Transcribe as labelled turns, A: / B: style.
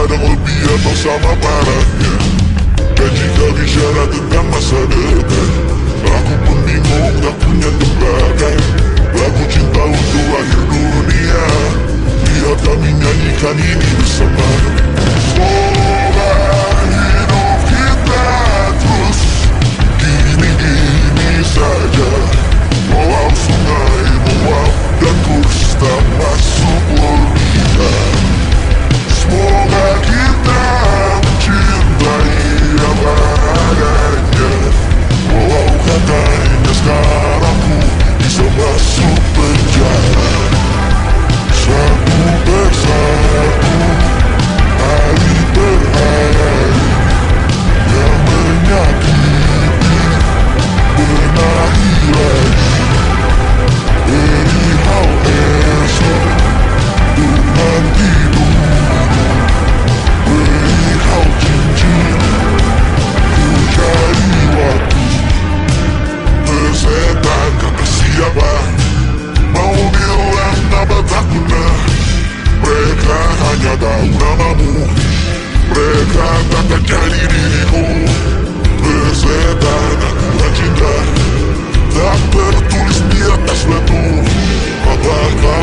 A: terkadang lebih atau sama parahnya. Dan jika bicara tentang masa depan, aku pun bingung tak punya tebakan. Lagu cinta untuk akhir dunia, biar kami nyanyikan ini bersama. Semoga hidup kita terus gini-gini saja. Walau sungai meluap dan kurs tak masuk logika. Semoga kita mencintai apa adanya. Walau katanya sekarang ku bisa masuk penjara. Satu persatu, hari per hari, yang menyakiti benahi lagi. Perihal esok untuk nanti dulu. Perihal cincin ku cari waktu. Bersetan kata siapa mau bilang apa tak guna. Mereka hanya tahu namamu, mereka takkan jadi diriku. Bersetan akulah cinta tak tertulis di atas batu. Apakah